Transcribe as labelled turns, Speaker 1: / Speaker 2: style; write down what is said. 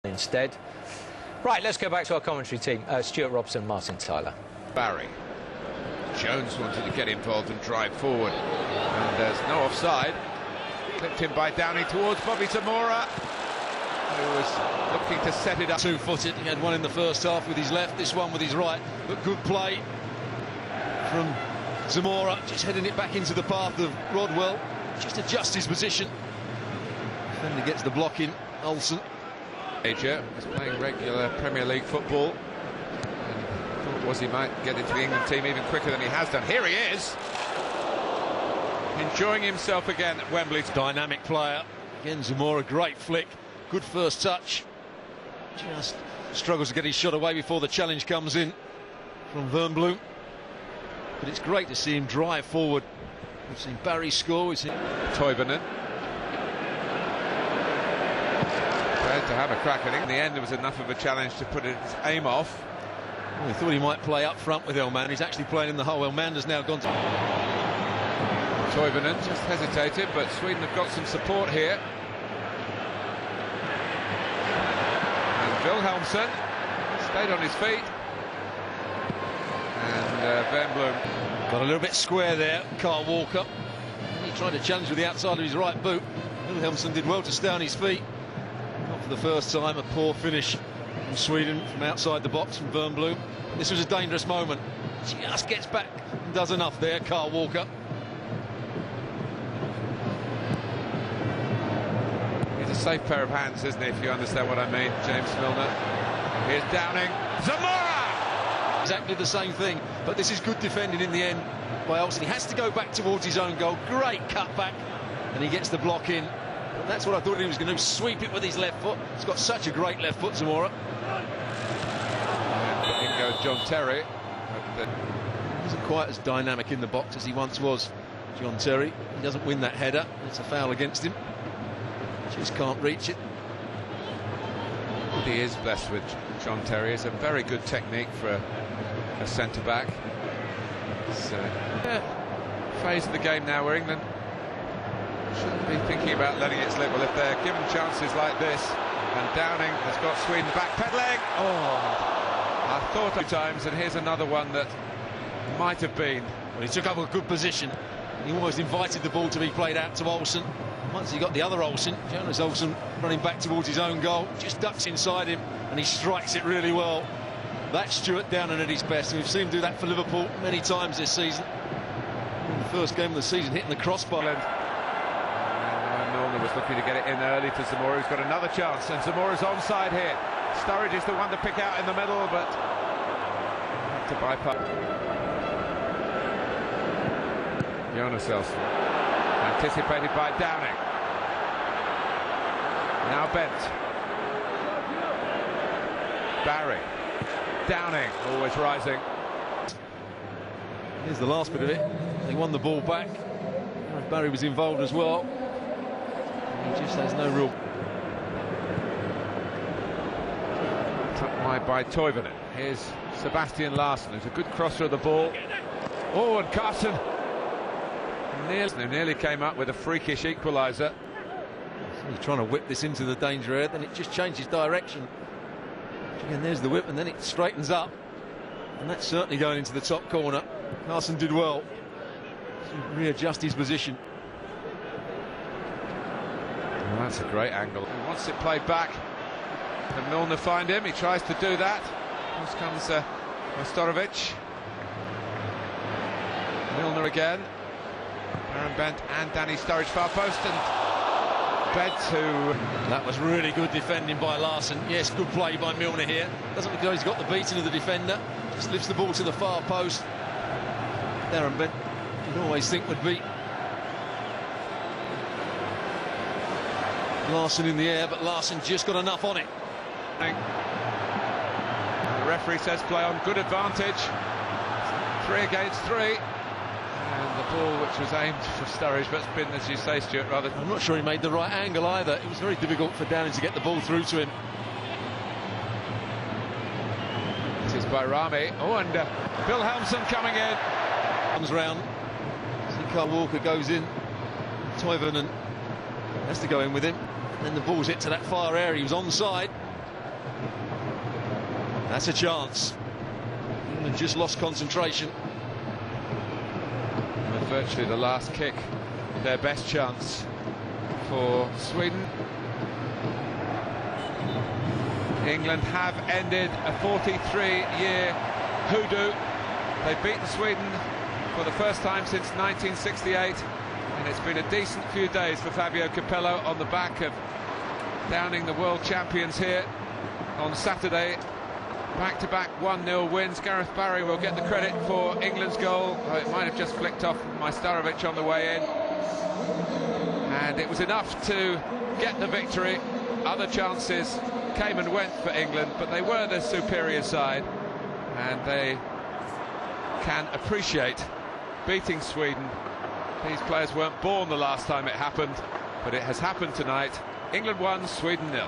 Speaker 1: instead. Right, let's go back to our commentary team. Stuart Robson, Martin Tyler.
Speaker 2: Barry. Jones wanted to get involved and drive forward. And there's no offside. Clipped in by Downey towards Bobby Zamora, who was looking to set it up.
Speaker 3: Two-footed. He had one in the first half with his left, this one with his right. But good play from Zamora, just heading it back into the path of Rodwell. Just adjust his position. Defender gets the block in. Olsen.
Speaker 2: Major is playing regular Premier League football. And thought was he might get into the England team even quicker than he has done. Here he is, enjoying himself again at Wembley.
Speaker 3: Dynamic player. Again, Zamora, great flick. Good first touch. Just struggles to get his shot away before the challenge comes in from Wernbloem. But it's great to see him drive forward. We've seen Barry score. We've seen
Speaker 2: Toivonen. To have a crack at it. In the end, there was enough of a challenge to put his aim off.
Speaker 3: Well, he thought he might play up front with Elman. He's actually playing in the hole. Elmander's now gone to...
Speaker 2: Toivonen just hesitated, but Sweden have got some support here. And Wilhelmsson stayed on his feet. And Wernbloem
Speaker 3: got a little bit square there, Carl Walker. He tried to challenge with the outside of his right boot. Wilhelmsson did well to stay on his feet. Not for the first time, a poor finish from Sweden from outside the box from Wernbloem. This was a dangerous moment. Just gets back and does enough there, Carl Walker.
Speaker 2: He's a safe pair of hands, isn't he, if you understand what I mean, James Milner. Here's Downing. Zamora!
Speaker 3: Exactly the same thing, but this is good defending in the end by Olsen. He has to go back towards his own goal. Great cutback, and he gets the block in. That's what I thought he was going to sweep it with his left foot. He's got such a great left foot, Zamora.
Speaker 2: And in goes John Terry.
Speaker 3: He isn't quite as dynamic in the box as he once was, John Terry. He doesn't win that header. It's a foul against him. Just can't reach it.
Speaker 2: He is blessed with John Terry. It's a very good technique for a centre-back. It's a phase of the game now where England shouldn't be thinking about letting it slip. Well, if they're given chances like this, and Downing has got Sweden backpedaling. Oh, I thought a few times, and here's another one that might have been.
Speaker 3: Well, he took up a good position. He almost invited the ball to be played out to Olsen. Once he got the other Olsen, Jonas Olsen running back towards his own goal, just ducks inside him, and he strikes it really well. That's Stuart Downing at his best. We've seen him do that for Liverpool many times this season. In the first game of the season, hitting the crossbar.
Speaker 2: Was looking to get it in early to Zamora, who's got another chance, and Zamora's onside here. Sturridge is the one to pick out in the middle, but to bypass. Jonas Elson, anticipated by Downing. Now bent. Barry. Downing, always rising.
Speaker 3: Here's the last bit of it. They won the ball back. Barry was involved as well. He just has no real...
Speaker 2: Cut wide by Toivonen. Here's Sebastian Larsson, who's a good crosser of the ball. Oh, and Carson nearly came up with a freakish equaliser.
Speaker 3: He's trying to whip this into the danger area, then it just changes direction. And there's the whip, and then it straightens up. And that's certainly going into the top corner. Carson did well to readjust his position.
Speaker 2: Well, that's a great angle. He wants it played back. Can Milner find him? He tries to do that. Here comes Ostorovic. Milner again. Aaron Bent and Danny Sturridge far post, and Bent who...
Speaker 3: That was really good defending by Larsson. Yes, good play by Milner here. Doesn't look like he's got the beating of the defender. Just lifts the ball to the far post. Aaron Bent, you'd always think would be Larsson in the air, but Larsson just got enough on it.
Speaker 2: The referee says play on, good advantage. 3 against 3. And the ball which was aimed for Sturridge, but it's been, as you say, Stuart, rather...
Speaker 3: I'm not sure he made the right angle either. It was very difficult for Downing to get the ball through to him.
Speaker 2: This is by Rami. Oh, and Wilhelmsson coming in.
Speaker 3: Comes round. See Carl Walker goes in. Toivonen has to go in with him. And then the ball's hit to that far area. He was onside. That's a chance. England just lost concentration.
Speaker 2: And virtually the last kick, their best chance for Sweden. England have ended a 43-year hoodoo. They've beaten Sweden for the first time since 1968, and it's been a decent few days for Fabio Capello on the back of downing the world champions here on Saturday. Back-to-back 1-0 wins. Gareth Barry will get the credit for England's goal. It might have just flicked off Majstarovic on the way in, and it was enough to get the victory. Other chances came and went for England, but they were the superior side, and they can appreciate beating Sweden. These players weren't born the last time it happened, but it has happened tonight. England 1, Sweden 0.